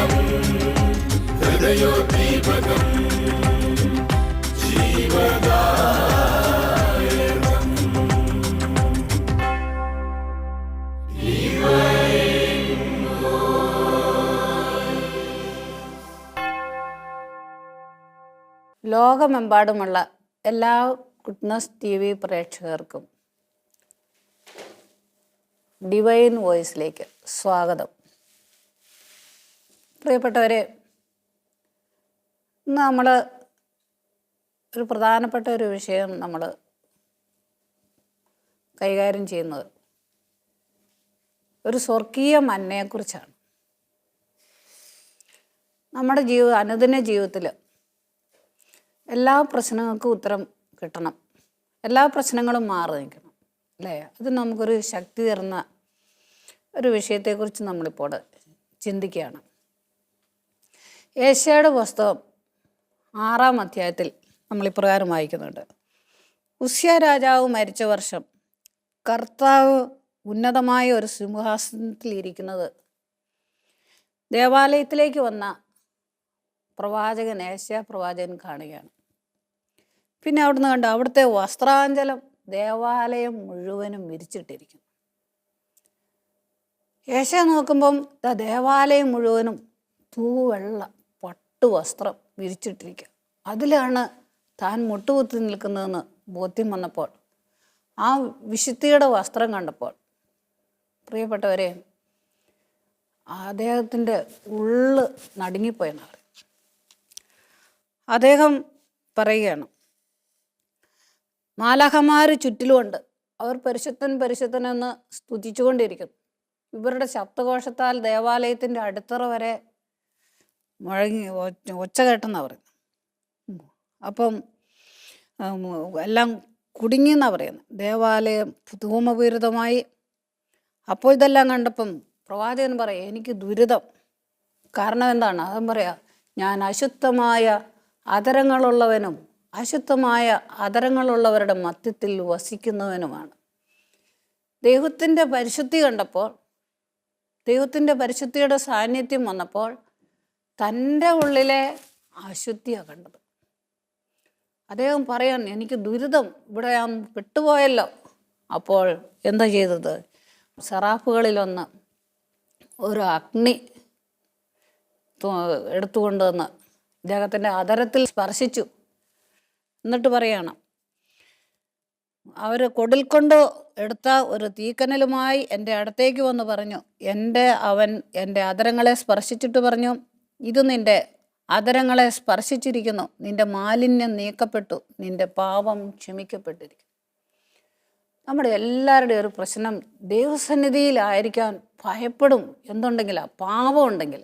ദീപകം ഹൃദയോദ്ദീപകം ജീവദായകം. ലോകമെമ്പാടുമുള്ള എല്ലാ goodness TV പ്രേക്ഷകർക്കും ഡിവൈൻ വോയിസിലേക്ക് സ്വാഗതം. പ്രിയപ്പെട്ടവരെ, ഇന്ന് നമ്മൾ ഒരു പ്രധാനപ്പെട്ട ഒരു വിഷയം നമ്മൾ കൈകാര്യം ചെയ്യുന്നത് ഒരു സ്വർഗീയ മന്നയെക്കുറിച്ചാണ്. നമ്മുടെ അനുദിന ജീവിതത്തിൽ എല്ലാ പ്രശ്നങ്ങൾക്കും ഉത്തരം കിട്ടണം, എല്ലാ പ്രശ്നങ്ങളും മാറി നിൽക്കണം, അല്ലേ? അത് നമുക്കൊരു ശക്തി തരുന്ന ഒരു വിഷയത്തെക്കുറിച്ച് നമ്മളിപ്പോൾ ചിന്തിക്കുകയാണ്. ഏശയ്യായുടെ പുസ്തകം 6-ാം അധ്യായത്തിൽ നമ്മളിപ്രകാരം വായിക്കുന്നുണ്ട്. ഉസ്യ രാജാവ് മരിച്ച വർഷം കർത്താവ് ഉന്നതമായ ഒരു സിംഹാസനത്തിലിരിക്കുന്നത് ദേവാലയത്തിലേക്ക് വന്ന പ്രവാചകൻ ഏശയ്യാ പ്രവാചകൻ കാണുകയാണ്. പിന്നെ അവിടുന്ന് കണ്ട് അവിടുത്തെ വസ്ത്രാഞ്ചലം ദേവാലയം മുഴുവനും വിരിച്ചിട്ടിരിക്കുന്നു. ഏശയ്യാ നോക്കുമ്പം ദേവാലയം മുഴുവനും തൂവെള്ള പട്ടുവസ്ത്രം വിരിച്ചിട്ടിരിക്കുക. അതിലാണ് താൻ മുട്ടുകുത്തി നിൽക്കുന്നതെന്ന് ബോധ്യം വന്നപ്പോൾ, ആ വിശുദ്ധിയുടെ വസ്ത്രം കണ്ടപ്പോൾ, പ്രിയപ്പെട്ടവരെ, അദ്ദേഹത്തിൻ്റെ ഉള്ള് നടുങ്ങിപ്പോയെന്ന് പറയും. അദ്ദേഹം പറയുകയാണ്, മാലാഖമാർ ചുറ്റിലുമുണ്ട്, അവർ പരിശുദ്ധൻ പരിശുദ്ധൻ എന്ന് സ്തുതിച്ചുകൊണ്ടിരിക്കുന്നു. ഇവരുടെ ശബ്ദഘോഷത്താൽ ദേവാലയത്തിൻ്റെ അടിത്തറ വരെ മുഴങ്ങി ഒച്ച കേട്ടെന്നാണ് പറയുന്നത്. അപ്പം എല്ലാം കുടുങ്ങിയെന്നാണ് പറയുന്നത്. ദേവാലയം ധൂമപൂരിതമായി. അപ്പോൾ ഇതെല്ലാം കണ്ടപ്പം പ്രവാചകൻ പറയാം, എനിക്ക് ദുരിതം. കാരണം എന്താണ്? അതും പറയാം, ഞാൻ അശുദ്ധമായ അധരങ്ങളുള്ളവനും അശുദ്ധമായ അധരങ്ങളുള്ളവരുടെ മധ്യത്തിൽ വസിക്കുന്നവനുമാണ്. ദൈവത്തിൻ്റെ പരിശുദ്ധി കണ്ടപ്പോൾ, ദൈവത്തിൻ്റെ പരിശുദ്ധിയുടെ സാന്നിധ്യം വന്നപ്പോൾ തൻ്റെ ഉള്ളിലെ അശുദ്ധിയാണ് കണ്ടത്. അദ്ദേഹം പറയാൻ, എനിക്ക് ദുരിതം, ഇവിടെ ഞാൻ പെട്ടുപോയല്ലോ. അപ്പോൾ എന്താ ചെയ്തത്? സെറാഫുകളിലൊന്ന് ഒരു അഗ്നി എടുത്തുകൊണ്ടുവന്ന് ഇദ്ദേഹത്തിൻ്റെ അധരത്തിൽ സ്പർശിച്ചു. എന്നിട്ട് പറയണം, അവർ കൊടിൽ കൊണ്ട് എടുത്ത ഒരു തീക്കനലുമായി എൻ്റെ അടുത്തേക്ക് വന്ന് പറഞ്ഞു, അവൻ എൻ്റെ അധരങ്ങളെ സ്പർശിച്ചിട്ട് പറഞ്ഞു, ഇത് നിൻ്റെ അധരങ്ങളെ സ്പർശിച്ചിരിക്കുന്നു, നിൻ്റെ മാലിന്യം നീക്കപ്പെട്ടു, നിൻ്റെ പാപം ക്ഷമിക്കപ്പെട്ടിരിക്കുന്നു. നമ്മുടെ എല്ലാവരുടെയും ഒരു പ്രശ്നം, ദൈവസന്നിധിയിലായിരിക്കാൻ ഭയപ്പെടും. എന്തുണ്ടെങ്കിലാ? പാപം ഉണ്ടെങ്കിൽ,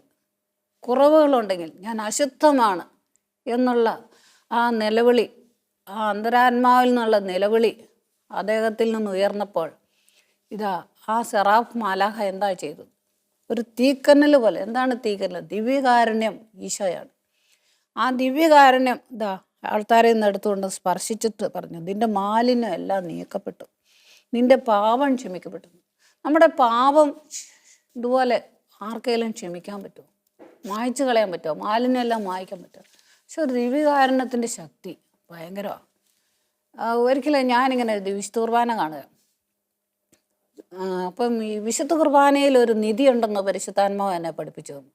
കുറവുകളുണ്ടെങ്കിൽ, ഞാൻ അശുദ്ധമാണ് എന്നുള്ള ആ നിലവിളി, ആ അന്തരാത്മാവിൽ നിന്നുള്ള നിലവിളി അദ്ദേഹത്തിൽ നിന്ന് ഉയർന്നപ്പോൾ ഇതാ ആ സെറാഫ് മാലാഖ എന്താ ചെയ്തത്? ഒരു തീക്കനൽ പോലെ. എന്താണ് തീക്കനൽ? ദിവ്യകാരുണ്യം ഈശോയാണ്. ആ ദിവ്യകാരുണ്യം ഇതാ ആൾക്കാരെ നിന്ന് എടുത്തുകൊണ്ട് സ്പർശിച്ചിട്ട് പറഞ്ഞു, നിന്റെ മാലിന്യം എല്ലാം നീക്കപ്പെട്ടു, നിന്റെ പാപം ക്ഷമിക്കപ്പെട്ടു. നമ്മുടെ പാപം ഇതുപോലെ ആർക്കെങ്കിലും ക്ഷമിക്കാൻ പറ്റുമോ? മായ്ച്ചു കളയാൻ പറ്റുമോ? മാലിന്യം എല്ലാം മായ്ക്കാൻ പറ്റുമോ? പക്ഷെ ഒരു ദിവ്യകാരുണ്യത്തിൻ്റെ ശക്തി ഭയങ്കരമാണ്. ഒരിക്കലും ഞാനിങ്ങനെ വിശുദ്ധ കുർബാന കാണുക. അപ്പം ഈ വിശുദ്ധ കുർബാനയിൽ ഒരു നിധി ഉണ്ടെന്ന് പരിശുദ്ധാത്മാവ് എന്നെ പഠിപ്പിച്ചു തന്നു.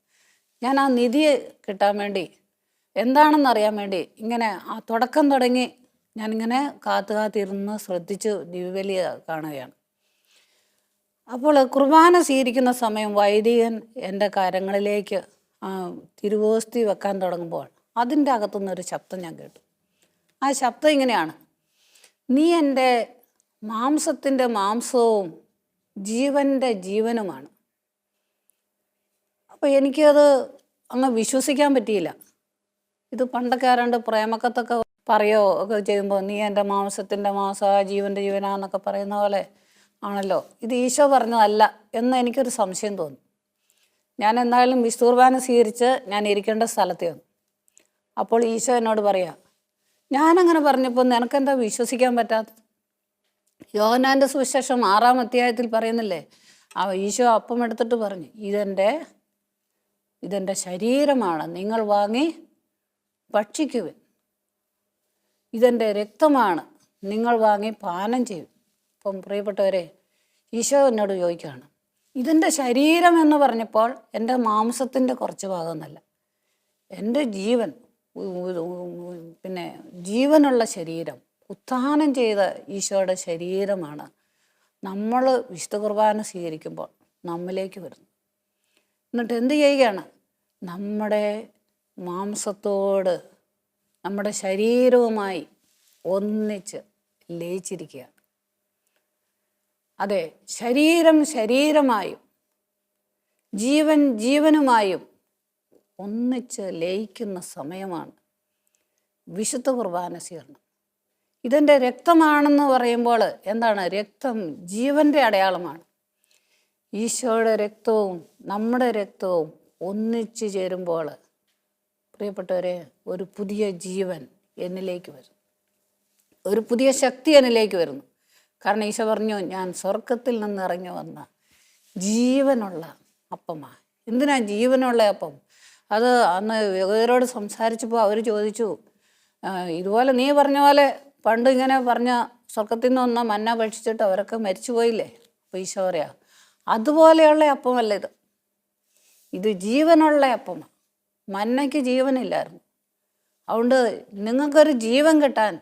ഞാൻ ആ നിധി കിട്ടാൻ വേണ്ടി, എന്താണെന്ന് അറിയാൻ വേണ്ടി ഇങ്ങനെ ആ തുടക്കം തുടങ്ങി ഞാനിങ്ങനെ കാത്തിരുന്ന് ശ്രദ്ധിച്ച് ദിവ്യബലി കാണുകയാണ്. അപ്പോൾ കുർബാന സ്വീകരിക്കുന്ന സമയം വൈദികൻ എൻ്റെ കരങ്ങളിലേക്ക് തിരുവോസ്തി വെക്കാൻ തുടങ്ങുമ്പോൾ അതിൻ്റെ അകത്തുനിന്നൊരു ശബ്ദം ഞാൻ കേട്ടു. ആ ശബ്ദം ഇങ്ങനെയാണ്, നീ എൻ്റെ മാംസത്തിൻ്റെ മാംസവും ജീവൻ്റെ ജീവനുമാണ്. അപ്പോൾ എനിക്കത് അങ്ങ് വിശ്വസിക്കാൻ പറ്റിയില്ല. ഇത് പണ്ടൊക്കെ ആരാണ്ട് പ്രേമക്കത്തൊക്കെ പറയോ ഒക്കെ ചെയ്യുമ്പോൾ, നീ എൻ്റെ മാംസത്തിൻ്റെ മാംസ ജീവൻ്റെ ജീവനാന്നൊക്കെ പറയുന്ന പോലെ ആണല്ലോ ഇത് ഈശോ പറഞ്ഞതല്ല എന്ന് എനിക്കൊരു സംശയം തോന്നി. ഞാൻ എന്തായാലും വിശുദ്ധ കുർബാന സ്വീകരിച്ച് ഞാൻ ഇരിക്കേണ്ട സ്ഥലത്ത് വന്നു. അപ്പോൾ ഈശോ എന്നോട് പറയാം, ഞാനങ്ങനെ പറഞ്ഞപ്പോൾ നിനക്കെന്താ വിശ്വസിക്കാൻ പറ്റാത്തത്? യോഹന്നാൻ്റെ സുവിശേഷം 6-ാം അധ്യായത്തിൽ പറയുന്നില്ലേ, ഈശോ അപ്പം എടുത്തിട്ട് പറഞ്ഞു, ഇതെൻ്റെ ഇതെൻ്റെ ശരീരമാണ്, നിങ്ങൾ വാങ്ങി ഭക്ഷിക്കുവിൻ. ഇതെൻ്റെ രക്തമാണ്, നിങ്ങൾ വാങ്ങി പാനം ചെയ്യും. അപ്പം പ്രിയപ്പെട്ടവരെ, ഈശോ എന്നോട് ചോദിക്കുകയാണ്, ഇതെൻ്റെ ശരീരം എന്ന് പറഞ്ഞപ്പോൾ എൻ്റെ മാംസത്തിൻ്റെ കുറച്ച് ഭാഗമൊന്നുമല്ല, എൻ്റെ ജീവൻ, പിന്നെ ജീവനുള്ള ശരീരം, ഉത്ഥാനം ചെയ്ത ഈശോയുടെ ശരീരമാണ് നമ്മൾ വിശുദ്ധ കുർബാന സ്വീകരിക്കുമ്പോൾ നമ്മിലേക്ക് വരുന്നു. എന്നിട്ട് എന്ത് ചെയ്യുകയാണ്? നമ്മുടെ മാംസത്തോട് നമ്മുടെ ശരീരവുമായി ഒന്നിച്ച് ലയിച്ചിരിക്കുകയാണ്. അതെ, ശരീരം ശരീരമായും ജീവൻ ജീവനുമായും ഒന്നിച്ച് ലയിക്കുന്ന സമയമാണ് വിശുദ്ധ കുർബാന സ്വീകരണം. ഇതെൻ്റെ രക്തമാണെന്ന് പറയുമ്പോൾ എന്താണ്? രക്തം ജീവൻ്റെ അടയാളമാണ്. ഈശോയുടെ രക്തവും നമ്മുടെ രക്തവും ഒന്നിച്ചു ചേരുമ്പോൾ പ്രിയപ്പെട്ടവരെ, ഒരു പുതിയ ജീവൻ എന്നിലേക്ക് വരുന്നു, ഒരു പുതിയ ശക്തി എന്നിലേക്ക് വരുന്നു. കാരണം ഈശോ പറഞ്ഞു, ഞാൻ സ്വർഗത്തിൽ നിന്ന് ഇറങ്ങി വന്ന ജീവനുള്ള അപ്പമാണ്. എന്തിനാ ജീവനുള്ള അപ്പം? അത് അന്ന് യഹൂദരോട് സംസാരിച്ചപ്പോൾ അവർ ചോദിച്ചു, ഇതുപോലെ നീ പറഞ്ഞ പോലെ പണ്ട് ഇങ്ങനെ പറഞ്ഞ സ്വർഗത്തിൽ നിന്ന് വന്ന മന്ന ഭക്ഷിച്ചിട്ട് അവരൊക്കെ മരിച്ചു പോയില്ലേ? അപ്പോൾ ഈശോ പറയാ, അതുപോലെയുള്ള അപ്പമല്ല ഇത്, ഇത് ജീവനുള്ള അപ്പമാണ്. മന്നയ്ക്ക് ജീവനില്ലായിരുന്നു. അതുകൊണ്ട് നിങ്ങൾക്കൊരു ജീവൻ കിട്ടാൻ,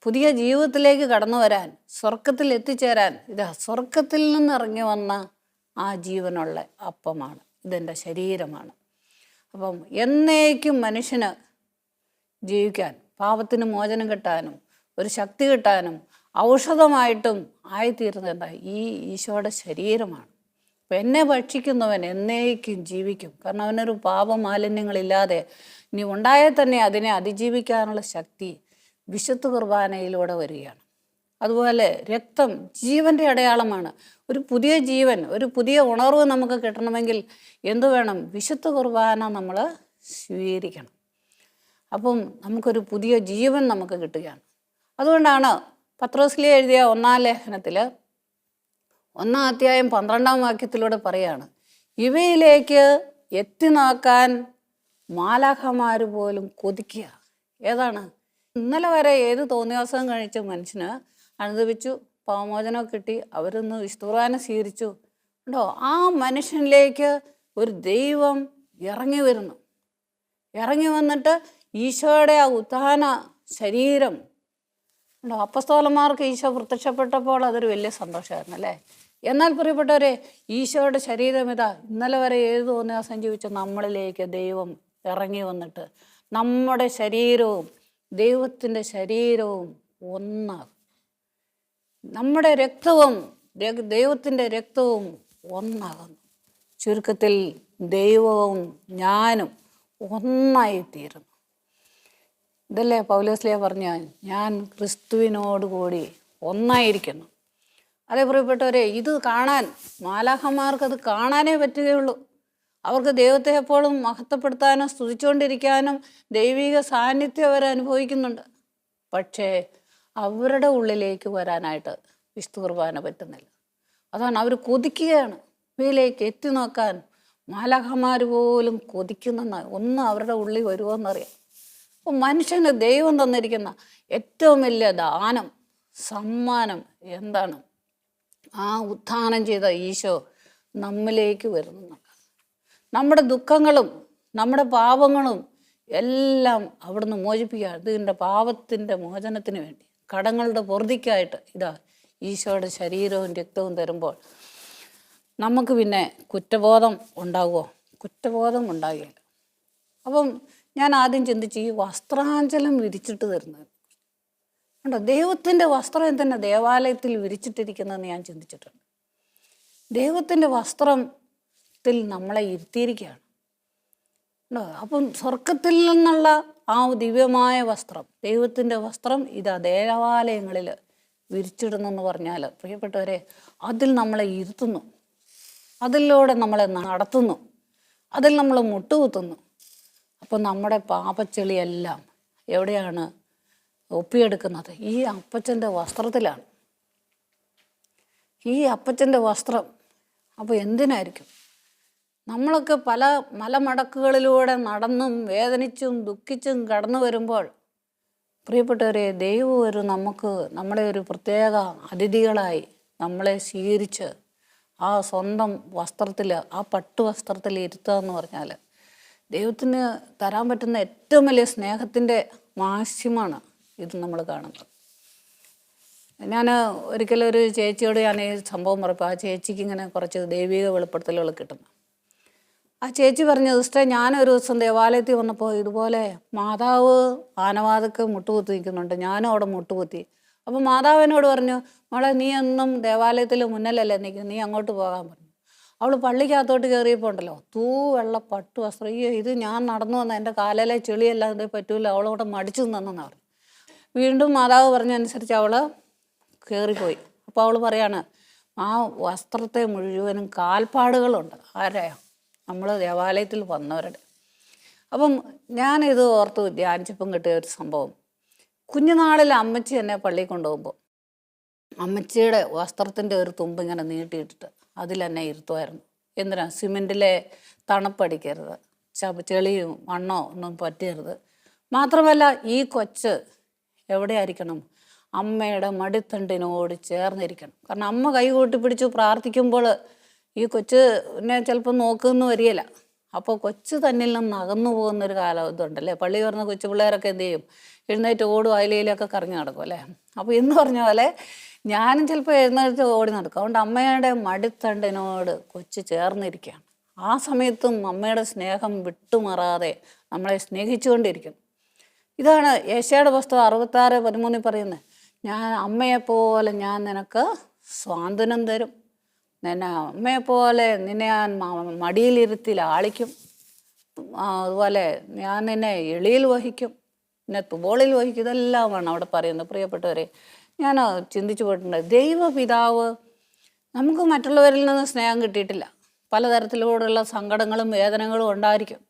പുതിയ ജീവിതത്തിലേക്ക് കടന്നു വരാൻ, സ്വർഗത്തിൽ എത്തിച്ചേരാൻ, ഇത് സ്വർഗത്തിൽ നിന്ന് ഇറങ്ങി വന്ന ആ ജീവനുള്ള അപ്പമാണ്, ഇതെൻ്റെ ശരീരമാണ്. അപ്പം എന്നേക്കും മനുഷ്യന് ജീവിക്കാൻ, പാപത്തിന് മോചനം കിട്ടാനും ഒരു ശക്തി കിട്ടാനും ഔഷധമായിട്ടും ആയിത്തീരുന്നത് എന്താ? ഈ ഈശോയുടെ ശരീരമാണ്. അപ്പം എന്നെ ഭക്ഷിക്കുന്നവൻ എന്നേക്കും ജീവിക്കും. കാരണം അവനൊരു പാപമാലിന്യങ്ങളില്ലാതെ ഇനി ഉണ്ടായാൽ തന്നെ അതിനെ അതിജീവിക്കാനുള്ള ശക്തി വിശുദ്ധ കുർബാനയിലൂടെ വരികയാണ്. അതുപോലെ രക്തം ജീവൻ്റെ അടയാളമാണ്. ഒരു പുതിയ ജീവൻ, ഒരു പുതിയ ഉണർവ് നമുക്ക് കിട്ടണമെങ്കിൽ എന്തു വേണം? വിശുദ്ധ കുർബാന നമ്മൾ സ്വീകരിക്കണം. അപ്പം നമുക്കൊരു പുതിയ ജീവൻ നമുക്ക് കിട്ടുകയാണ്. അതുകൊണ്ടാണ് പത്രോസ്ലീഹ എഴുതിയ 1-ാം ലേഖനത്തിൽ 1-ാം അധ്യായം 12-ാം വാക്യത്തിലൂടെ പറയാണ്, ഇവയിലേക്ക് എത്തി നോക്കാൻ മാലാഖമാർ പോലും കൊതിക്കുക. ഏതാണ്? ഇന്നലെ വരെ ഏത് തോന്നിയാസം കഴിച്ച മനുഷ്യന് അനുഭവിച്ചു, പാവമോചനം കിട്ടി, അവരൊന്ന് വിശുദ്ധ കുർബാന സ്വീകരിച്ചു ഉണ്ടോ, ആ മനുഷ്യനിലേക്ക് ഒരു ദൈവം ഇറങ്ങി വരുന്നു. ഇറങ്ങി വന്നിട്ട് ഈശോയുടെ ആ ഉത്ഥാന ശരീരം ഉണ്ടോ, അപ്പസ്തോലന്മാർക്ക് ഈശോ പ്രത്യക്ഷപ്പെട്ടപ്പോൾ അതൊരു വലിയ സന്തോഷമായിരുന്നു അല്ലേ? എന്നാൽ പ്രിയപ്പെട്ടവരെ, ഈശോയുടെ ശരീരം ഇതാ ഇന്നലെ വരെ ഏത് തോന്നിയാസം ജീവിച്ച നമ്മളിലേക്ക് ദൈവം ഇറങ്ങി വന്നിട്ട് നമ്മുടെ ശരീരവും ദൈവത്തിൻ്റെ ശരീരവും ഒന്നാകും. നമ്മുടെ രക്തവും ദൈവത്തിൻ്റെ രക്തവും ഒന്നാകുന്നു. ചുരുക്കത്തിൽ ദൈവവും ഞാനും ഒന്നായിത്തീരുന്നു. ഇതല്ലേ പൗലോസ്ലീഹ പറഞ്ഞ, ഞാൻ ക്രിസ്തുവിനോടുകൂടി ഒന്നായിരിക്കുന്നു. അതേ പ്രിയപ്പെട്ടവരെ, ഇത് കാണാൻ മാലാഖമാർക്ക് അത് കാണാനേ പറ്റുകയുള്ളൂ. അവർക്ക് ദൈവത്തെ എപ്പോഴും മഹത്വപ്പെടുത്താനും സ്തുതിച്ചുകൊണ്ടിരിക്കാനും ദൈവിക സാന്നിധ്യം അവർ അനുഭവിക്കുന്നുണ്ട്. പക്ഷേ അവരുടെ ഉള്ളിലേക്ക് വരാനായിട്ട് വിശുദ്ധ കുർബാന പറ്റുന്നില്ല. അതാണ് അവർ കൊതിക്കുകയാണ്. ഇവയിലേക്ക് എത്തി നോക്കാൻ മാലാഖമാർ പോലും കൊതിക്കുന്ന ഒന്ന് അവരുടെ ഉള്ളിൽ വരുമോയെന്നറിയാം. അപ്പോൾ മനുഷ്യന് ദൈവം തന്നിരിക്കുന്ന ഏറ്റവും വലിയ ദാനം, സമ്മാനം എന്താണ്? ആ ഉത്ഥാനം ചെയ്ത ഈശോ നമ്മിലേക്ക് വരുന്നുണ്ട്. നമ്മുടെ ദുഃഖങ്ങളും നമ്മുടെ പാപങ്ങളും എല്ലാം അവിടുന്ന് മോചിപ്പിക്കുക. ഇതിൻ്റെ പാപത്തിൻ്റെ മോചനത്തിന് വേണ്ടി, കടങ്ങളുടെ പൊറുതിക്കായിട്ട് ഇതാ ഈശോയുടെ ശരീരവും രക്തവും തരുമ്പോൾ നമുക്ക് പിന്നെ കുറ്റബോധം ഉണ്ടാകുമോ? കുറ്റബോധം ഉണ്ടാകുകയില്ല. അപ്പം ഞാൻ ആദ്യം ചിന്തിച്ച്, ഈ വസ്ത്രാഞ്ചലം വിരിച്ചിട്ട് തരുന്നത് ഉണ്ടോ? ദൈവത്തിൻ്റെ വസ്ത്രം തന്നെ ദേവാലയത്തിൽ വിരിച്ചിട്ടിരിക്കുന്നതെന്ന് ഞാൻ ചിന്തിച്ചിട്ടുണ്ട്. ദൈവത്തിൻ്റെ വസ്ത്രത്തിൽ നമ്മളെ ഇരുത്തിയിരിക്കുകയാണ് ഉണ്ടോ? അപ്പം സ്വർഗത്തിൽ നിന്നുള്ള ആ ദിവ്യമായ വസ്ത്രം, ദൈവത്തിൻ്റെ വസ്ത്രം ഇതാ ദേവാലയങ്ങളിൽ വിരിച്ചിടുന്നെന്ന് പറഞ്ഞാൽ പ്രിയപ്പെട്ടവരെ, അതിൽ നമ്മളെ ഇരുത്തുന്നു, അതിലൂടെ നമ്മളെ നടത്തുന്നു, അതിൽ നമ്മൾ മുട്ടുകുത്തുന്നു. അപ്പോൾ നമ്മുടെ പാപച്ചെളിയെല്ലാം എവിടെയാണ് ഒപ്പിയെടുക്കുന്നത്? ഈ അപ്പച്ചൻ്റെ വസ്ത്രത്തിലാണ്. ഈ അപ്പച്ചൻ്റെ വസ്ത്രം അപ്പോൾ എന്തിനായിരിക്കും? നമ്മളൊക്കെ പല മലമടക്കുകളിലൂടെ നടന്നും വേദനിച്ചും ദുഃഖിച്ചും കടന്നു വരുമ്പോൾ പ്രിയപ്പെട്ടവരെ, ദൈവം നമ്മളെ ഒരു പ്രത്യേക അതിഥികളായി നമ്മളെ സ്വീകരിച്ച് ആ സ്വന്തം വസ്ത്രത്തിൽ, ആ പട്ടുവസ്ത്രത്തിൽ ഇരുത്തുക എന്ന് പറഞ്ഞാൽ ദൈവത്തിന് തരാൻ പറ്റുന്ന ഏറ്റവും വലിയ സ്നേഹത്തിൻ്റെ മാക്സിമാണ് ഇത് നമ്മൾ കാണുന്നത്. ഞാൻ ഒരിക്കലും ഒരു ചേച്ചിയോട് ഞാൻ ഈ സംഭവം പറഞ്ഞപ്പോൾ ആ ചേച്ചിക്ക് ഇങ്ങനെ കുറച്ച് ദൈവിക വെളിപ്പെടുത്തലുകൾ കിട്ടുന്നു. ആ ചേച്ചി പറഞ്ഞു, സിസ്റ്ററെ, ഞാനൊരു ദിവസം ദേവാലയത്തിൽ വന്നപ്പോൾ ഇതുപോലെ മാതാവ് ആനവാദക്ക് മുട്ടുകുത്തി നിൽക്കുന്നുണ്ട്. ഞാനും അവിടെ മുട്ടുകുത്തി. അപ്പോൾ മാതാവ് എന്നോട് പറഞ്ഞു, മോളെ, നീ എന്നും ദേവാലയത്തിൽ മുന്നിലല്ലേ നിൽക്കും, നീ അങ്ങോട്ട് പോകാൻ പറഞ്ഞു. അവൾ പള്ളിക്കകത്തോട്ട് കയറിയപ്പോൾ ഉണ്ടല്ലോ, വെള്ള പട്ടു വസ്ത്രം. ഇത് ഞാൻ നടന്നു വന്ന എൻ്റെ കാലിലെ ചെളിയെല്ലാം ഇത് പറ്റൂല, അവളവിടെ മടിച്ചു നിന്നെന്ന് പറഞ്ഞു. വീണ്ടും മാതാവ് പറഞ്ഞനുസരിച്ച് അവൾ കയറിപ്പോയി. അപ്പോൾ അവൾ പറയാണ്, ആ വസ്ത്രത്തെ മുഴുവനും കാൽപ്പാടുകളുണ്ട്. ആരെയാ? നമ്മൾ ദേവാലയത്തിൽ വന്നവരുടെ. അപ്പം ഞാനിത് ഓർത്ത് ധ്യാനിച്ചപ്പം കിട്ടിയ ഒരു സംഭവം, കുഞ്ഞുനാളിൽ അമ്മച്ചി എന്നെ പള്ളിയിൽ കൊണ്ടുപോകുമ്പോൾ അമ്മച്ചിയുടെ വസ്ത്രത്തിൻ്റെ ഒരു തുമ്പ് ഇങ്ങനെ നീട്ടിയിട്ടിട്ട് അതിലെന്നെ ഇരുത്തുമായിരുന്നു. എന്തിനാ? സിമെൻറ്റിലെ തണുപ്പടിക്കരുത്, ചെളിയും മണ്ണോ ഒന്നും പറ്റരുത്. മാത്രമല്ല, ഈ കൊച്ച് എവിടെയായിരിക്കണം? അമ്മയുടെ മടിത്തണ്ടിനോട് ചേർന്നിരിക്കണം. കാരണം അമ്മ കൈ കൂട്ടി പിടിച്ചു പ്രാർത്ഥിക്കുമ്പോൾ ഈ കൊച്ചിനെ ചിലപ്പോൾ നോക്കുമെന്ന് വരികയില്ല. അപ്പോൾ കൊച്ചു തന്നിൽ നിന്ന് അകന്നു പോകുന്നൊരു കാലം ഇതുണ്ടല്ലേ. പള്ളി വരുന്ന കൊച്ചു പിള്ളേരൊക്കെ എന്ത് ചെയ്യും? എഴുന്നേറ്റ് ഓടും, അയിലയിലൊക്കെ കറങ്ങി നടക്കും അല്ലേ. അപ്പോൾ ഇന്ന് പറഞ്ഞ പോലെ ഞാനും ചിലപ്പോൾ എഴുന്നേറ്റ് ഓടി നടക്കും. അതുകൊണ്ട് അമ്മയുടെ മടിത്തണ്ടിനോട് കൊച്ചു ചേർന്നിരിക്കുകയാണ്. ആ സമയത്തും അമ്മയുടെ സ്നേഹം വിട്ടുമാറാതെ നമ്മളെ സ്നേഹിച്ചുകൊണ്ടിരിക്കും. ഇതാണ് യേശയ്യായുടെ പുസ്തകം 66:13 പറയുന്നത്. അമ്മയെപ്പോലെ ഞാൻ നിനക്ക് സ്വാതന്ത്ര്യം തരും, അമ്മയെപ്പോലെ നിന്നെ ഞാൻ മടിയിലിരുത്തി ലാളിക്കും, അതുപോലെ ഞാൻ നിന്നെ എളിയിൽ വഹിക്കും, നിന്നെ തുപോളിൽ വഹിക്കും. ഇതെല്ലാമാണ് അവിടെ പറയുന്നത്. പ്രിയപ്പെട്ടവരെ, ഞാൻ ചിന്തിച്ചു പോയിട്ടുണ്ട്, ദൈവപിതാവ് നമുക്ക് മറ്റുള്ളവരിൽ നിന്ന് സ്നേഹം കിട്ടിയിട്ടില്ല. പലതരത്തിലൂടെയുള്ള സങ്കടങ്ങളും വേദനകളും ഉണ്ടായിരിക്കും.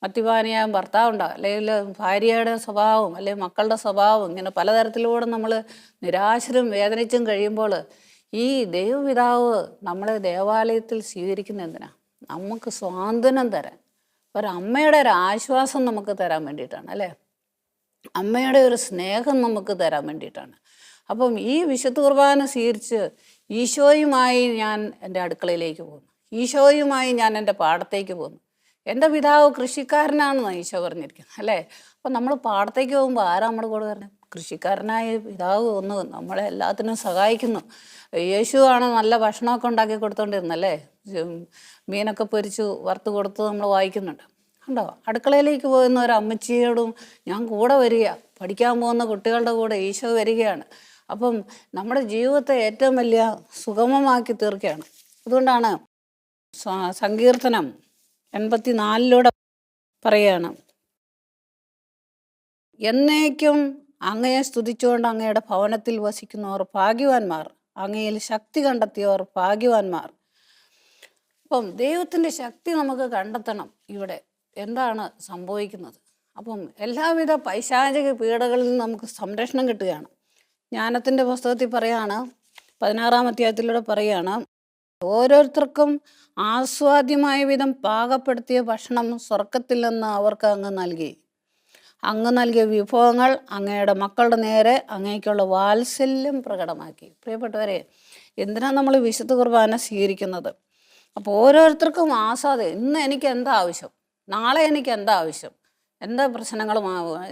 മദ്യപാനിയായ ഭർത്താവുണ്ടാകും, അല്ലെങ്കിൽ ഭാര്യയുടെ സ്വഭാവം, അല്ലെങ്കിൽ മക്കളുടെ സ്വഭാവം, ഇങ്ങനെ പലതരത്തിലൂടെ നമ്മൾ നിരാശരും വേദനിച്ചും കഴിയുമ്പോൾ ഈ ദൈവപിതാവ് നമ്മളെ ദേവാലയത്തിൽ സ്വീകരിക്കുന്ന എന്തിനാ? നമുക്ക് സ്വാതന്ത്ര്യം തരാൻ, ഒരമ്മയുടെ ഒരു ആശ്വാസം നമുക്ക് തരാൻ വേണ്ടിയിട്ടാണ് അല്ലേ. അമ്മയുടെ ഒരു സ്നേഹം നമുക്ക് തരാൻ വേണ്ടിയിട്ടാണ്. അപ്പം ഈ വിശുദ്ധ കുർബാന സ്വീകരിച്ച് ഈശോയുമായി ഞാൻ എൻ്റെ അടുക്കളയിലേക്ക് പോകുന്നു, ഈശോയുമായി ഞാൻ എൻ്റെ പാടത്തേക്ക് പോകുന്നു. എൻ്റെ പിതാവ് കൃഷിക്കാരനാണെന്ന് ഈശോ പറഞ്ഞിരിക്കുന്നത് അല്ലേ. അപ്പം നമ്മൾ പാടത്തേക്ക് പോകുമ്പോൾ ആരാ നമ്മുടെ കൂടെ വരണേ? കൃഷിക്കാരനായ പിതാവ് ഒന്ന് നമ്മളെ എല്ലാത്തിനും സഹായിക്കുന്നു. യേശുവാണ് നല്ല ഭക്ഷണമൊക്കെ ഉണ്ടാക്കി കൊടുത്തോണ്ടിരുന്നല്ലേ, മീനൊക്കെ പൊരിച്ചു വറുത്ത് കൊടുത്ത് നമ്മൾ വായിക്കുന്നുണ്ട്. കണ്ടോ, അടുക്കളയിലേക്ക് പോകുന്ന ഒരു അമ്മച്ചിയോടും ഞാൻ കൂടെ വരിക, പഠിക്കാൻ പോകുന്ന കുട്ടികളുടെ കൂടെ ഈശോ വരികയാണ്. അപ്പം നമ്മുടെ ജീവിതത്തെ ഏറ്റവും വലിയ സുഗമമാക്കി തീർക്കുകയാണ്. അതുകൊണ്ടാണ് സങ്കീർത്തനം 84 പറയുകയാണ്, എന്നേക്കും അങ്ങയെ സ്തുതിച്ചുകൊണ്ട് അങ്ങയുടെ ഭവനത്തിൽ വസിക്കുന്നവർ ഭാഗ്യവാന്മാർ, അങ്ങയിൽ ശക്തി കണ്ടെത്തിയവർ ഭാഗ്യവാന്മാർ. അപ്പം ദൈവത്തിൻ്റെ ശക്തി നമുക്ക് കണ്ടെത്തണം. ഇവിടെ എന്താണ് സംഭവിക്കുന്നത്? അപ്പം എല്ലാവിധ പൈശാചിക പീഡകളിൽ നിന്ന് നമുക്ക് സംരക്ഷണം കിട്ടുകയാണ്. ജ്ഞാനത്തിൻ്റെ പുസ്തകത്തിൽ പറയാണ്, 16-ാം അധ്യായത്തിലൂടെ പറയാണ്, ഓരോരുത്തർക്കും ആസ്വാദ്യമായ വിധം പാകപ്പെടുത്തിയ ഭക്ഷണം സ്വർഗത്തിൽ നിന്ന് അവർക്ക് അങ്ങ് നൽകി. അങ്ങ് നൽകിയ വിഭവങ്ങൾ അങ്ങയുടെ മക്കളുടെ നേരെ അങ്ങേക്കുള്ള വാത്സല്യം പ്രകടമാക്കി. പ്രിയപ്പെട്ടവരെ, എന്തിനാണ് നമ്മൾ വിശുദ്ധ കുർബാന സ്വീകരിക്കുന്നത്? അപ്പോൾ ഓരോരുത്തർക്കും ആസ്വാദം. ഇന്ന് എനിക്ക് എന്താ ആവശ്യം, നാളെ എനിക്ക് എന്താ ആവശ്യം, എന്താ പ്രശ്നങ്ങളും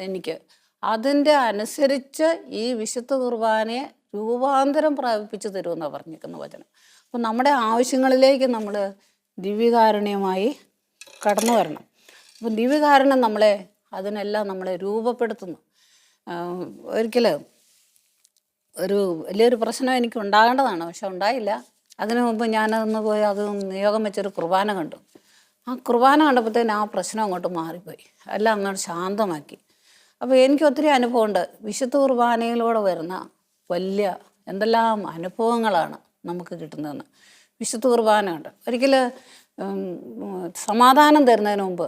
എനിക്ക്, അതിൻ്റെ അനുസരിച്ച് ഈ വിശുദ്ധ കുർബാനയെ രൂപാന്തരം പ്രാപിപ്പിച്ചു തരുമെന്നാണ് പറഞ്ഞിരിക്കുന്ന വചനം. അപ്പം നമ്മുടെ ആവശ്യങ്ങളിലേക്ക് നമ്മൾ ദിവ്യകാരുണ്യമായി കടന്നു വരണം. അപ്പം ദിവ്യകാരുണ്യം അതിനെല്ലാം നമ്മളെ രൂപപ്പെടുത്തുന്നു. ഒരിക്കൽ ഒരു വലിയൊരു പ്രശ്നം എനിക്ക് ഉണ്ടാകേണ്ടതാണ്, പക്ഷെ ഉണ്ടായില്ല. അതിനു മുമ്പ് ഞാനതൊന്ന് പോയി അത് നിയോഗം വെച്ചൊരു കുർബാന കണ്ടു. ആ കുർബാന കണ്ടപ്പോഴത്തേന് ആ പ്രശ്നം അങ്ങോട്ട് മാറിപ്പോയി, എല്ലാം അങ്ങോട്ട് ശാന്തമാക്കി. അപ്പോൾ എനിക്ക് ഒത്തിരി അനുഭവമുണ്ട്. വിശുദ്ധ കുർബാനയിലൂടെ വരുന്ന വലിയ എന്തെല്ലാം അനുഭവങ്ങളാണ് നമുക്ക് കിട്ടുന്നതെന്ന്. വിശുദ്ധ കുർബാന ഉണ്ട്. ഒരിക്കൽ സമാധാനം തരുന്നതിന് മുമ്പ്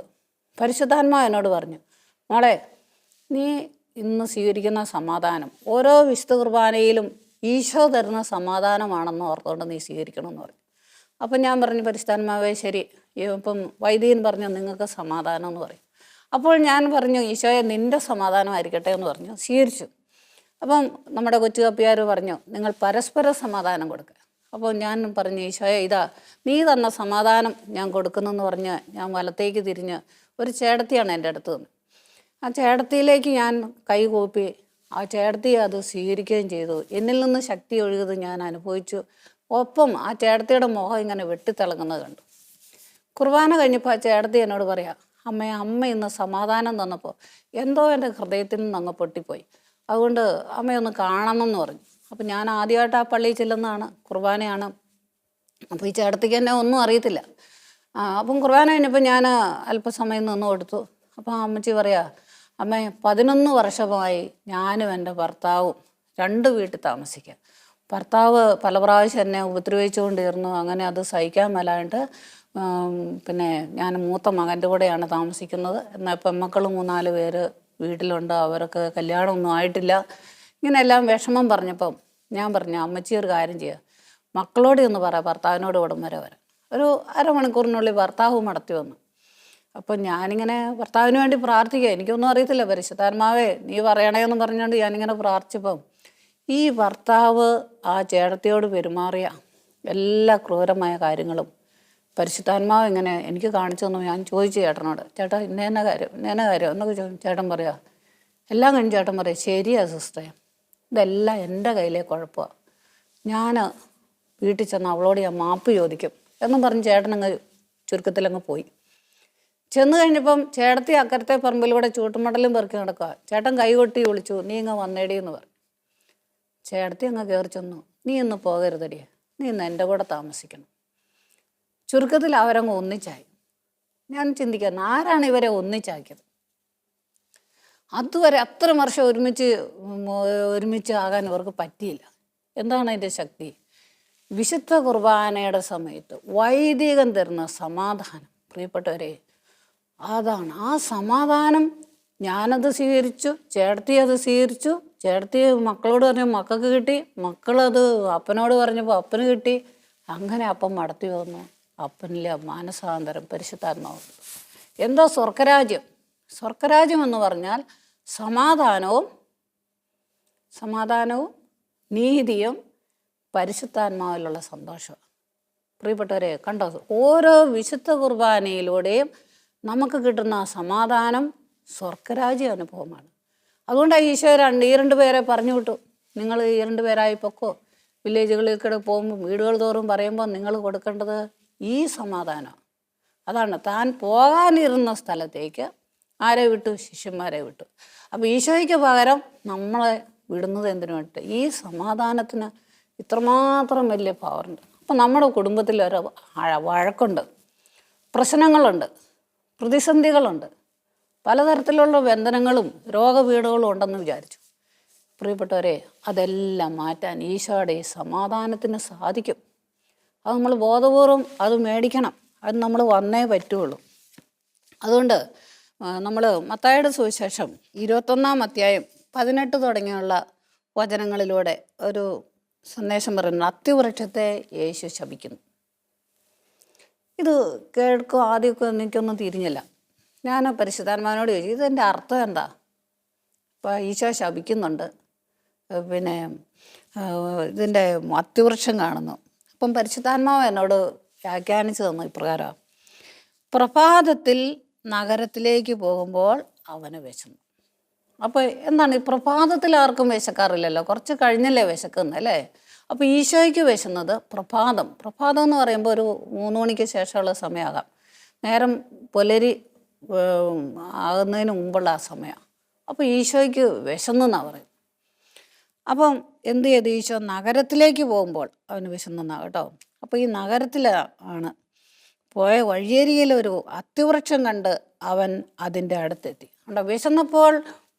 പരിശുദ്ധാത്മാവ് എന്നോട് പറഞ്ഞു, മോളെ, നീ ഇന്ന് സ്വീകരിക്കുന്ന സമാധാനം ഓരോ വിശുദ്ധ കുർബാനയിലും ഈശോ തരുന്ന സമാധാനമാണെന്ന് ഓർത്തുകൊണ്ട് നീ സ്വീകരിക്കണമെന്ന് പറഞ്ഞു. അപ്പം ഞാൻ പറഞ്ഞു, പരിശുദ്ധാത്മാവേ ശരി. ഇപ്പം വൈദികൻ പറഞ്ഞു നിങ്ങൾക്ക് സമാധാനം എന്ന് പറയും. അപ്പോൾ ഞാൻ പറഞ്ഞു, ഈശോയെ നിൻ്റെ സമാധാനമായിരിക്കട്ടെ എന്ന് പറഞ്ഞു, സ്വീകരിച്ചു. അപ്പം നമ്മുടെ കൊച്ചു കപ്പിയാർ പറഞ്ഞു, നിങ്ങൾ പരസ്പര സമാധാനം കൊടുക്കുക. അപ്പോൾ ഞാൻ പറഞ്ഞു, ഈശോയെ ഇതാ നീ തന്ന സമാധാനം ഞാൻ കൊടുക്കുന്നെന്ന് പറഞ്ഞ് ഞാൻ വലത്തേക്ക് തിരിഞ്ഞ് ഒരു ചേട്ടത്തിയാണ് എൻ്റെ അടുത്ത് നിന്ന്. ആ ചേട്ടത്തിയിലേക്ക് ഞാൻ കൈ കൂപ്പി ആ ചേട്ടത്തി അത് സ്വീകരിക്കുകയും ചെയ്തു. എന്നിൽ നിന്ന് ശക്തി ഒഴുകുന്നത് ഞാൻ അനുഭവിച്ചു. ഒപ്പം ആ ചേട്ടത്തിയുടെ മുഖം ഇങ്ങനെ വെട്ടിത്തിളങ്ങുന്നത് കണ്ടു. കുർബാന കഴിഞ്ഞപ്പോൾ ആ ചേട്ടത്തി എന്നോട് പറയാം, അമ്മ ഇന്ന് സമാധാനം തന്നപ്പോൾ എന്തോ എൻ്റെ ഹൃദയത്തിൽ നിന്ന് അങ്ങ് പൊട്ടിപ്പോയി, അതുകൊണ്ട് അമ്മയൊന്ന് കാണണം എന്ന് പറഞ്ഞു. അപ്പം ഞാൻ ആദ്യമായിട്ട് ആ പള്ളിയിൽ ചെല്ലുന്നതാണ്, കുർബാനയാണ്. അപ്പോൾ ഈ ചേട്ടത്തിക്ക് എന്നെ ഒന്നും അറിയത്തില്ല. അപ്പം കുർബാന കഴിഞ്ഞപ്പോൾ ഞാൻ അല്പസമയം നിന്ന് കൊടുത്തു. അപ്പം അമ്മച്ചി പറയാ, അമ്മേ 11 വർഷമായി ഞാനും എൻ്റെ ഭർത്താവും 2 വീട്ടിൽ താമസിക്കുക. ഭർത്താവ് പല പ്രാവശ്യം എന്നെ ഉപദ്രവിച്ചുകൊണ്ടിരുന്നു. അങ്ങനെ അത് സഹിക്കാൻ മേലായിട്ട് പിന്നെ ഞാൻ മൂത്ത മകൻ്റെ കൂടെയാണ് താമസിക്കുന്നത്. എന്നാൽ പെൺമക്കൾ 3-4 പേര് വീട്ടിലുണ്ട്, അവർക്ക് കല്യാണമൊന്നും ആയിട്ടില്ല. ഇങ്ങനെയെല്ലാം വിഷമം പറഞ്ഞപ്പം ഞാൻ പറഞ്ഞു, അമ്മച്ചി ഒരു കാര്യം ചെയ്യുക, മക്കളോട് ഒന്ന് പറയാം ഭർത്താവിനോട് ഇവിടം വരെ വരാം. ഒരു അരമണിക്കൂറിനുള്ളിൽ ഭർത്താവ് മടത്തി വന്നു. അപ്പം ഞാനിങ്ങനെ ഭർത്താവിന് വേണ്ടി പ്രാർത്ഥിക്കുക. എനിക്കൊന്നും അറിയത്തില്ല. പരിശുദ്ധാത്മാവേ നീ പറയണേ എന്ന് പറഞ്ഞുകൊണ്ട് ഞാനിങ്ങനെ പ്രാർത്ഥിച്ചപ്പം ഈ ഭർത്താവ് ആ ചേട്ടത്തിയോട് പെരുമാറിയ എല്ലാ ക്രൂരമായ കാര്യങ്ങളും പരിശുദ്ധാത്മാവ് ഇങ്ങനെ എനിക്ക് കാണിച്ചു തന്നു. ഞാൻ ചോദിച്ചു ചേട്ടനോട്, ചേട്ടാ ഇന്ന കാര്യം എന്നൊക്കെ ചോദിച്ചു. ചേട്ടൻ പറയാ, എല്ലാം കഴിഞ്ഞ് ചേട്ടൻ പറയാം, ശരിയാ സിസ്റ്ററെ, ഇതെല്ലാം എൻ്റെ കയ്യിലെ കുഴപ്പമാണ്, ഞാൻ വീട്ടിൽ ചെന്ന് അവളോട് ഞാൻ മാപ്പ് ചോദിക്കും എന്നും പറഞ്ഞ് ചേട്ടനങ്ങ് ചുരുക്കത്തിലങ്ങ് പോയി. ചെന്ന് കഴിഞ്ഞപ്പം ചേട്ടത്തി അക്കരത്തെ പറമ്പിലൂടെ ചൂട്ടുമടലും പെറുക്കി നടക്കുക. ചേട്ടൻ കൈ കൊട്ടി വിളിച്ചു, നീ ഇങ്ങ് വന്നേടി എന്ന് പറഞ്ഞു. ചേട്ടത്തി അങ്ങ് കയറി ചെന്നു, നീ ഇന്ന് പോകരുതടിയെ, നീ ഇന്ന് എൻ്റെ കൂടെ താമസിക്കണം. ചുരുക്കത്തിൽ അവരങ്ങ് ഒന്നിച്ചായി. ഞാൻ ചിന്തിക്കുന്നു, ആരാണ് ഇവരെ ഒന്നിച്ചാക്കിയത്? അതുവരെ അത്ര വർഷം ഒരുമിച്ച് ആകാൻ ഇവർക്ക് പറ്റിയില്ല. എന്താണ് അതിൻ്റെ ശക്തി? വിശുദ്ധ കുർബാനയുടെ സമയത്ത് വൈദികൻ തരുന്ന സമാധാനം. പ്രിയപ്പെട്ടവരെ, അതാണ് ആ സമാധാനം. ഞാനത് സ്വീകരിച്ചു, ചേട്ടത്തി അത് സ്വീകരിച്ചു. ചേട്ടത്തി മക്കളോട് പറഞ്ഞു, മക്കൾക്ക് കിട്ടി. മക്കളത് അപ്പനോട് പറഞ്ഞപ്പോൾ അപ്പന് കിട്ടി. അങ്ങനെ അപ്പം മടത്തി വന്നു. അപ്പനിലെ മാനസാന്തരം, പരിശുദ്ധാത്മാവ്. എന്തോ സ്വർഗരാജ്യം. സ്വർഗരാജ്യം എന്ന് പറഞ്ഞാൽ സമാധാനവും നീതിയും പരിശുദ്ധാത്മാവിലുള്ള സന്തോഷമാണ്. പ്രിയപ്പെട്ടവരെ കണ്ടോ, ഓരോ വിശുദ്ധ കുർബാനയിലൂടെയും നമുക്ക് കിട്ടുന്ന സമാധാനം സ്വർഗരാജ്യ അനുഭവമാണ്. അതുകൊണ്ടാണ് ഈശോ ഈ 2 പേരെ പറഞ്ഞു വിട്ടു, നിങ്ങൾ ഈ 2 പേരായി പൊക്കോ. വില്ലേജുകളിൽ കൂടെ പോകുമ്പോൾ വീടുകൾ തോറും പറയുമ്പോൾ നിങ്ങൾ കൊടുക്കേണ്ടത് ഈ സമാധാനം. അതാണ് താൻ പോകാനിരുന്ന സ്ഥലത്തേക്ക് ആരെ വിട്ടു? ശിഷ്യന്മാരെ വിട്ടു. അപ്പോൾ ഈശോയ്ക്ക് പകരം നമ്മളെ വിടുന്നത് എന്തിനു വേണ്ടിയിട്ട്? ഈ സമാധാനത്തിന് ഇത്രമാത്രം വലിയ പവറുണ്ട്. അപ്പം നമ്മുടെ കുടുംബത്തിൽ ഒരു വഴക്കുണ്ട്, പ്രശ്നങ്ങളുണ്ട്, പ്രതിസന്ധികളുണ്ട്, പലതരത്തിലുള്ള ബന്ധനങ്ങളും രോഗപീഠകളും ഉണ്ടെന്ന് വിചാരിച്ചു. പ്രിയപ്പെട്ടവരെ, അതെല്ലാം മാറ്റാൻ ഈശോയുടെ ഈ സമാധാനത്തിന് സാധിക്കും. അത് നമ്മൾ ബോധപൂർവം അത് മേടിക്കണം. അത് നമ്മൾ വന്നേ പറ്റുള്ളൂ. അതുകൊണ്ട് നമ്മൾ മത്തായിയുടെ സുവിശേഷം 21-ാം അധ്യായം 18 തുടങ്ങിയുള്ള വചനങ്ങളിലൂടെ ഒരു സന്ദേശം പറയുന്നു. അത്തിവൃക്ഷത്തെ യേശു ശപിക്കുന്നു. ഇത് കേൾക്കും ആദ്യമൊക്കെ എനിക്കൊന്നും തിരിഞ്ഞില്ല. ഞാൻ പരിശുദ്ധാത്മാവിനോട് ചോദിച്ചു, ഇതെൻ്റെ അർത്ഥം എന്താ? ഇപ്പോൾ ഈശോ ശപിക്കുന്നുണ്ട്, പിന്നെ ഇതിൻ്റെ അത്തിവൃക്ഷം കാണുന്നു. അപ്പം പരിശുദ്ധാത്മാവ് എന്നോട് വ്യാഖ്യാനിച്ചു തന്നു ഇപ്രകാരം: പ്രഭാതത്തിൽ നഗരത്തിലേക്ക് പോകുമ്പോൾ അവന് വിശന്നു. അപ്പോൾ എന്താണ് ഈ പ്രഭാതത്തിൽ ആർക്കും വിശക്കാറില്ലല്ലോ, കുറച്ച് കഴിഞ്ഞല്ലേ വിശക്കുന്നല്ലേ? അപ്പോൾ ഈശോയ്ക്ക് വിശന്നത് പ്രഭാതം എന്ന് പറയുമ്പോൾ ഒരു 3 മണിക്ക് ശേഷമുള്ള സമയമാകാം, നേരം പുലരി ആകുന്നതിന് മുമ്പുള്ള ആ സമയമാണ്. അപ്പോൾ ഈശോയ്ക്ക് വിശന്നെന്നാണ് പറയും. അപ്പം എന്ത് ചെയ്തു? ഈശോ നഗരത്തിലേക്ക് പോകുമ്പോൾ അവന് വിശന്നെന്നാണ് കേട്ടോ. അപ്പോൾ ഈ നഗരത്തിലാണ് പോയ വഴിയരികിലൊരു അത്തിവൃക്ഷം കണ്ട് അവൻ അതിൻ്റെ അടുത്തെത്തി. കണ്ടോ, വിശന്നപ്പോൾ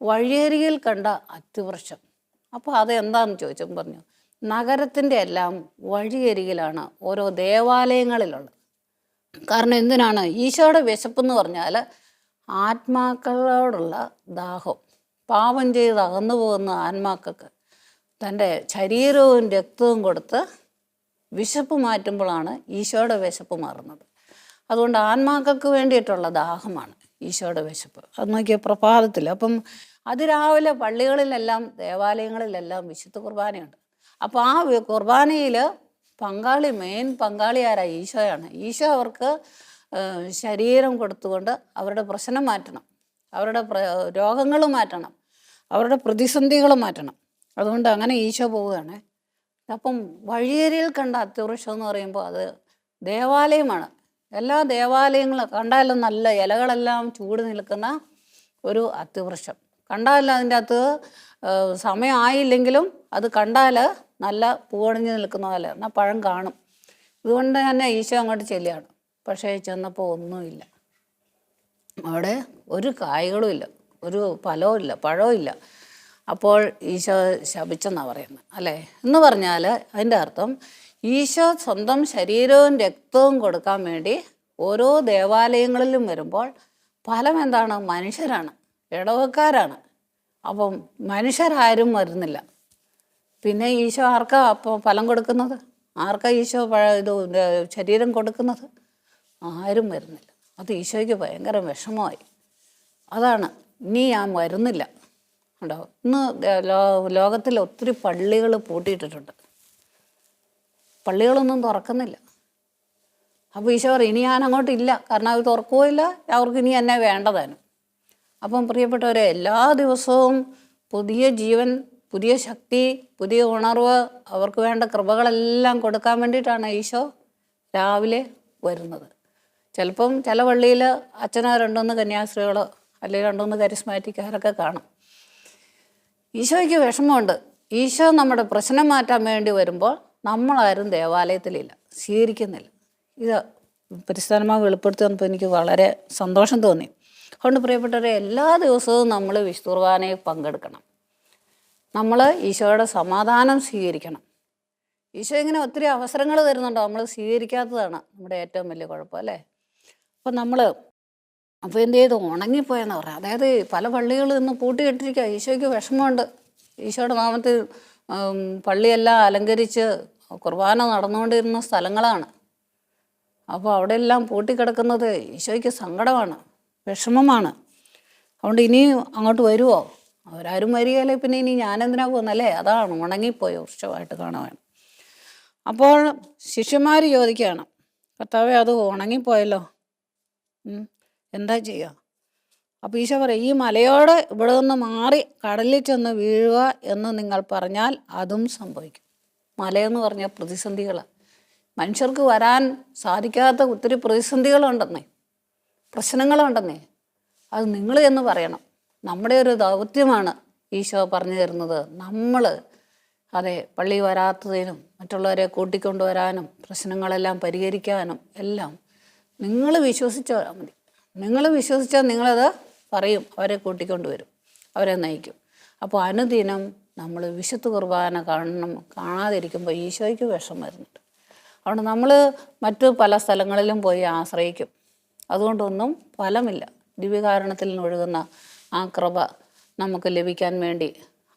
വഴിയരികിൽ കണ്ട അത്തിവൃക്ഷം. അപ്പോൾ അത് എന്താണെന്ന് ചോദിച്ചപ്പോൾ പറഞ്ഞു, നഗരത്തിൻ്റെ എല്ലാം വഴിയരികിലാണ് ഓരോ ദേവാലയങ്ങളിലുള്ളത്. കാരണം എന്തിനാണ്? ഈശോയുടെ വിശപ്പെന്ന് പറഞ്ഞാൽ ആത്മാക്കളോടുള്ള ദാഹം. പാപം ചെയ്ത് അകന്നു പോകുന്ന ആത്മാക്കൾക്ക് തൻ്റെ ശരീരവും രക്തവും കൊടുത്ത് വിശപ്പ് മാറ്റുമ്പോഴാണ് ഈശോയുടെ വിശപ്പ് മാറുന്നത്. അതുകൊണ്ട് ആത്മാക്കൾക്ക് വേണ്ടിയിട്ടുള്ള ദാഹമാണ് ഈശോയുടെ വിശപ്പ്. അത് നോക്കിയ പ്രഭാതത്തിൽ അപ്പം അതിരാവിലെ പള്ളികളിലെല്ലാം ദേവാലയങ്ങളിലെല്ലാം വിശുദ്ധ കുർബാനയുണ്ട്. അപ്പോൾ ആ കുർബാനയിൽ മെയിൻ പങ്കാളി ആരാ? ഈശോയാണ്. ഈശോ അവർക്ക് ശരീരം കൊടുത്തുകൊണ്ട് അവരുടെ പ്രശ്നം മാറ്റണം, അവരുടെ രോഗങ്ങൾ മാറ്റണം, അവരുടെ പ്രതിസന്ധികൾ മാറ്റണം. അതുകൊണ്ട് അങ്ങനെ ഈശോ പോവുകയാണ്. അപ്പം വഴിയരിയിൽ കണ്ട അത്തിവൃക്ഷം എന്ന് പറയുമ്പോൾ അത് ദേവാലയമാണ്. എല്ലാ ദേവാലയങ്ങളും കണ്ടാലും നല്ല ഇലകളെല്ലാം ചൂട് നിൽക്കുന്ന ഒരു അത്തിവൃക്ഷം. കണ്ടാലും അതിൻ്റെ അകത്ത് സമയമായില്ലെങ്കിലും അത് കണ്ടാൽ നല്ല പൂവണിഞ്ഞ് നിൽക്കുന്ന പോലെ, എന്നാൽ പഴം കാണും. ഇതുകൊണ്ട് തന്നെ ഈശോ അങ്ങോട്ട് ചെല്ലുകയാണ്. പക്ഷേ ചെന്നപ്പോൾ ഒന്നുമില്ല, അവിടെ ഒരു കായ്കളും ഇല്ല, ഒരു ഫലവും ഇല്ല, പഴവും ഇല്ല. അപ്പോൾ ഈശോ ശപിച്ചെന്നാണ് പറയുന്നത്, അല്ലേ? എന്ന് പറഞ്ഞാൽ അതിൻ്റെ അർത്ഥം ഈശോ സ്വന്തം ശരീരവും രക്തവും കൊടുക്കാൻ വേണ്ടി ഓരോ ദേവാലയങ്ങളിലും വരുമ്പോൾ ഫലം എന്താണ്? മനുഷ്യരാണ്, ഇടവക്കാരാണ്. അപ്പം മനുഷ്യരാരും വരുന്നില്ല. പിന്നെ ഈശോ ആർക്കാ അപ്പോൾ ഫലം കൊടുക്കുന്നത്? ആർക്കാ ഈശോ ശരീരം കൊടുക്കുന്നത്? ആരും വരുന്നില്ല. അത് ഈശോയ്ക്ക് ഭയങ്കര വിഷമമായി. അതാണ്, ഇനി ഞാൻ വരുന്നില്ല. ഉണ്ടോ? ഇന്ന് ലോകത്തിൽ ഒത്തിരി പള്ളികൾ പൂട്ടിയിട്ടിട്ടുണ്ട്, പള്ളികളൊന്നും തുറക്കുന്നില്ല. അപ്പോൾ ഈശോ പറയും, ഇനി ഞാൻ അങ്ങോട്ടില്ല, കാരണം അത് തുറക്കുകയില്ല, അവർക്ക് ഇനി എന്നെ വേണ്ടതാനും. അപ്പം പ്രിയപ്പെട്ടവരെ, എല്ലാ ദിവസവും പുതിയ ജീവൻ, പുതിയ ശക്തി, പുതിയ ഉണർവ്, അവർക്ക് വേണ്ട കൃപകളെല്ലാം കൊടുക്കാൻ വേണ്ടിയിട്ടാണ് ഈശോ രാവിലെ വരുന്നത്. ചിലപ്പം ചില പള്ളിയിൽ അച്ഛനോ 2-3 കന്യാസ്ത്രീകളോ അല്ലെങ്കിൽ 2-3 കരിസ്മാറ്റിക്കാരൊക്കെ കാണും. ഈശോയ്ക്ക് വിഷമമുണ്ട്. ഈശോ നമ്മുടെ പ്രശ്നം മാറ്റാൻ വേണ്ടി വരുമ്പോൾ നമ്മളാരും ദേവാലയത്തിലില്ല, സ്വീകരിക്കുന്നില്ല. ഇത് പരിശുദ്ധാത്മാവ് വെളിപ്പെടുത്തി വന്നപ്പോൾ എനിക്ക് വളരെ സന്തോഷം തോന്നി. അതുകൊണ്ട് പ്രിയപ്പെട്ടവരെ, എല്ലാ ദിവസവും നമ്മൾ വിശുദ്ധ കുർബാനയിൽ പങ്കെടുക്കണം. നമ്മൾ ഈശോയുടെ സമാധാനം സ്വീകരിക്കണം. ഈശോ ഇങ്ങനെ ഒത്തിരി അവസരങ്ങൾ തരുന്നുണ്ടോ, നമ്മൾ സ്വീകരിക്കാത്തതാണ് നമ്മുടെ ഏറ്റവും വലിയ കുഴപ്പം, അല്ലേ? അപ്പം അപ്പോൾ എന്ത് ചെയ്തു? ഉണങ്ങിപ്പോയെന്ന് പറയാം. അതായത് പല പള്ളികളും ഇന്ന് പൂട്ടിയിട്ടിരിക്കുക. ഈശോയ്ക്ക് വിഷമമുണ്ട്. ഈശോയുടെ നാമത്തിൽ പള്ളിയെല്ലാം അലങ്കരിച്ച് കുർബാന നടന്നുകൊണ്ടിരുന്ന സ്ഥലങ്ങളാണ്. അപ്പോൾ അവിടെ എല്ലാം പൂട്ടിക്കിടക്കുന്നത് ഈശോയ്ക്ക് സങ്കടമാണ്, വിഷമമാണ്. അതുകൊണ്ട് ഇനിയും അങ്ങോട്ട് വരുമോ? അവരാരും വരികയല്ലേ, പിന്നെ ഇനി ഞാനെന്തിനാ പോകുന്നല്ലേ? അതാണ് ഉണങ്ങിപ്പോയ വൃക്ഷമായിട്ട് കാണുവാൻ. അപ്പോൾ ശിഷ്യന്മാർ ചോദിക്കുകയാണ്, കർത്താവേ, അത് ഉണങ്ങിപ്പോയല്ലോ, എന്താ ചെയ്യുക? അപ്പോൾ ഈശോ പറയും, ഈ മലയോട് ഇവിടെ നിന്ന് മാറി കടലിൽ ചെന്ന് വീഴുക എന്ന് നിങ്ങൾ പറഞ്ഞാൽ അതും സംഭവിക്കും. മലയെന്ന് പറഞ്ഞാൽ പ്രതിസന്ധികൾ, മനുഷ്യർക്ക് വരാൻ സാധിക്കാത്ത ഒത്തിരി പ്രതിസന്ധികളുണ്ടെന്നേ, പ്രശ്നങ്ങളുണ്ടെന്നേ. അത് നിങ്ങൾ എന്ന് പറയണം. നമ്മുടെ ഒരു ദൗത്യമാണ് ഈശോ പറഞ്ഞു തരുന്നത്. നമ്മൾ പള്ളി വരാത്തതിനും മറ്റുള്ളവരെ കൂട്ടിക്കൊണ്ടുവരാനും പ്രശ്നങ്ങളെല്ലാം പരിഹരിക്കാനും എല്ലാം നിങ്ങൾ വിശ്വസിച്ചാൽ മതി. നിങ്ങൾ വിശ്വസിച്ചാൽ നിങ്ങളത് പറയും, അവരെ കൂട്ടിക്കൊണ്ടുവരും, അവരെ നയിക്കും. അപ്പോൾ അനുദിനം നമ്മൾ വിശുദ്ധ കുർബാന കാണാതിരിക്കുമ്പോൾ ഈശോയ്ക്ക് വിഷം വരുന്നുണ്ട്. അതുകൊണ്ട് നമ്മൾ മറ്റു പല സ്ഥലങ്ങളിലും പോയി ആശ്രയിക്കും, അതുകൊണ്ടൊന്നും ഫലമില്ല. ദിവ്യകാരുണ്യത്തിൽ ഒഴുകുന്ന ആ കൃപ നമുക്ക് ലഭിക്കാൻ വേണ്ടി,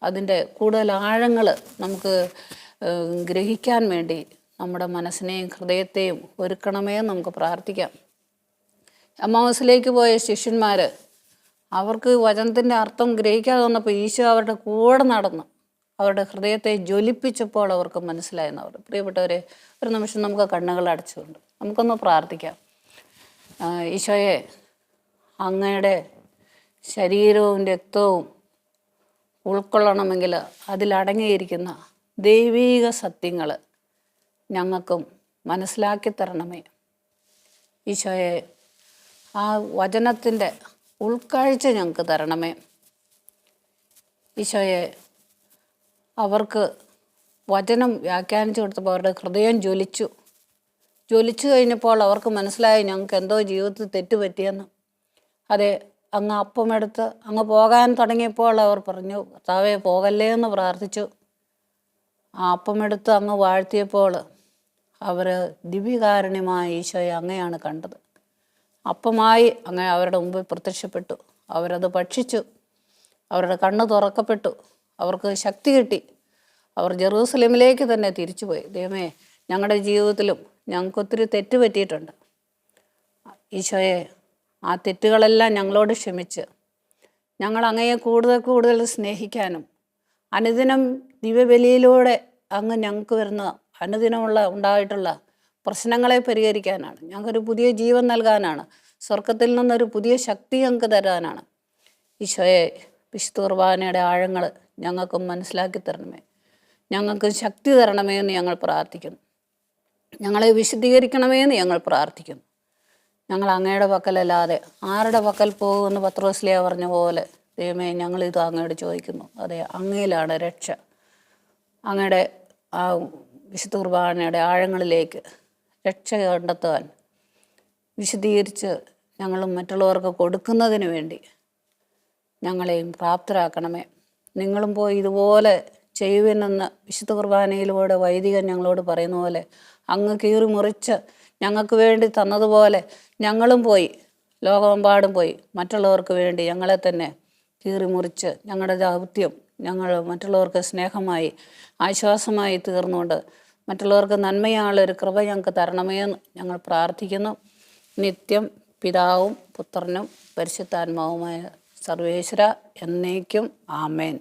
അതിൻ്റെ കൂടുതൽ ആഴങ്ങൾ നമുക്ക് ഗ്രഹിക്കാൻ വേണ്ടി നമ്മുടെ മനസ്സിനെയും ഹൃദയത്തെയും ഒരുക്കണമേ എന്ന് നമുക്ക് പ്രാർത്ഥിക്കാം. എമ്മാവൂസിലേക്ക് പോയ ശിഷ്യന്മാർ, അവർക്ക് വചനത്തിൻ്റെ അർത്ഥം ഗ്രഹിക്കാതെ വന്നപ്പോൾ ഈശോ അവരുടെ കൂടെ നടന്നു അവരുടെ ഹൃദയത്തെ ജ്വലിപ്പിച്ചപ്പോൾ അവർക്ക് മനസ്സിലായെന്ന് അവർ. പ്രിയപ്പെട്ടവരെ, ഒരു നിമിഷം നമുക്ക് കണ്ണുകൾ അടച്ചുകൊണ്ട് നമുക്കൊന്ന് പ്രാർത്ഥിക്കാം. ഈശോയെ, അങ്ങയുടെ ശരീരവും രക്തവും ഉൾക്കൊള്ളണമെങ്കിൽ അതിലടങ്ങിയിരിക്കുന്ന ദൈവീക സത്യങ്ങൾ ഞങ്ങൾക്കും മനസ്സിലാക്കി തരണമേ. ഈശോയെ, ആ വചനത്തിൻ്റെ ഉൾക്കാഴ്ച ഞങ്ങൾക്ക് തരണമേ. ഈശോയെ, അവർക്ക് വചനം വ്യാഖ്യാനിച്ചു കൊടുത്തപ്പോൾ അവരുടെ ഹൃദയം ജ്വലിച്ചു കഴിഞ്ഞപ്പോൾ അവർക്ക് മനസ്സിലായി ഞങ്ങൾക്ക് എന്തോ ജീവിതത്തിൽ തെറ്റുപറ്റിയെന്ന്. അതെ, അങ്ങ് അപ്പമെടുത്ത് അങ്ങ് പോകാൻ തുടങ്ങിയപ്പോൾ അവർ പറഞ്ഞു, കർത്താവേ, പോകല്ലേ എന്ന് പ്രാർത്ഥിച്ചു. ആ അപ്പമെടുത്ത് അങ്ങ് വാഴ്ത്തിയപ്പോൾ അവർ ദിവ്യകാരുണ്യമായ ഈശോയെ അങ്ങയാണ് കണ്ടത്. അപ്പമായി അങ്ങ് അവരുടെ മുമ്പിൽ പ്രത്യക്ഷപ്പെട്ടു. അവരത് ഭക്ഷിച്ചു, അവരുടെ കണ്ണ് തുറക്കപ്പെട്ടു, അവർക്ക് ശക്തി കിട്ടി. അവർ ജെറൂസലേമിലേക്ക് തന്നെ തിരിച്ചുപോയി. ദൈവമേ, ഞങ്ങളുടെ ജീവിതത്തിലും ഞങ്ങൾക്ക് ഒത്തിരി തെറ്റ് പറ്റിയിട്ടുണ്ട്. ഈശോയെ, ആ തെറ്റുകളെല്ലാം ഞങ്ങളോട് ക്ഷമിച്ച് ഞങ്ങൾ അങ്ങയെ കൂടുതൽ കൂടുതൽ സ്നേഹിക്കാനും അനുദിനം ദിവ്യബലിയിലൂടെ അങ്ങ് ഞങ്ങൾക്ക് വരുന്ന അനുദിനമുള്ള ഉണ്ടായിട്ടുള്ള പ്രശ്നങ്ങളെ പരിഹരിക്കാനാണ്, ഞങ്ങൾക്കൊരു പുതിയ ജീവൻ നൽകാനാണ്, സ്വർഗത്തിൽ നിന്നൊരു പുതിയ ശക്തി ഞങ്ങൾക്ക് തരാനാണ്. ഈശോയെ, വിശുദ്ധ കുർബാനയുടെ ആഴങ്ങൾ ഞങ്ങൾക്കും മനസ്സിലാക്കി തരണമേ, ഞങ്ങൾക്ക് ശക്തി തരണമേ എന്ന് ഞങ്ങൾ പ്രാർത്ഥിക്കുന്നു. ഞങ്ങളെ വിശുദ്ധീകരിക്കണമേ എന്ന് ഞങ്ങൾ പ്രാർത്ഥിക്കുന്നു. ഞങ്ങൾ അങ്ങയുടെ പക്കലല്ലാതെ ആരുടെ പക്കൽ പോകുമെന്ന് പത്രോസ്ലിയ പറഞ്ഞ പോലെ ദൈവമേ, ഞങ്ങളിത് അങ്ങയോട് ചോദിക്കുന്നു. അതെ, അങ്ങയിലാണ് രക്ഷ. അങ്ങയുടെ ആ വിശുദ്ധ കുർബാനയുടെ ആഴങ്ങളിലേക്ക് രക്ഷ കണ്ടെത്താൻ വിശദീകരിച്ച് ഞങ്ങളും മറ്റുള്ളവർക്ക് കൊടുക്കുന്നതിന് വേണ്ടി ഞങ്ങളെയും പ്രാപ്തരാക്കണമേ. നിങ്ങളും പോയി ഇതുപോലെ ചെയ്യുവിനെന്ന് വിശുദ്ധ കുർബാനയിലൂടെ വൈദികൻ ഞങ്ങളോട് പറയുന്ന പോലെ അങ്ങ് കീറി മുറിച്ച് ഞങ്ങൾക്ക് വേണ്ടി തന്നതുപോലെ ഞങ്ങളും പോയി ലോകമെമ്പാടും പോയി മറ്റുള്ളവർക്ക് വേണ്ടി ഞങ്ങളെ തന്നെ കീറി മുറിച്ച് ഞങ്ങളുടെ ദൗത്യം ഞങ്ങൾ മറ്റുള്ളവർക്ക് സ്നേഹമായി ആശ്വാസമായി തീർന്നുകൊണ്ട് മറ്റുള്ളവർക്ക് നന്മയാളൊരു കൃപ ഞങ്ങൾക്ക് തരണമേ എന്ന് ഞങ്ങൾ പ്രാർത്ഥിക്കുന്നു. നിത്യം പിതാവും പുത്രനും പരിശുദ്ധാത്മാവുമായ സർവേശ്വര എന്നേക്കും ആമേൻ.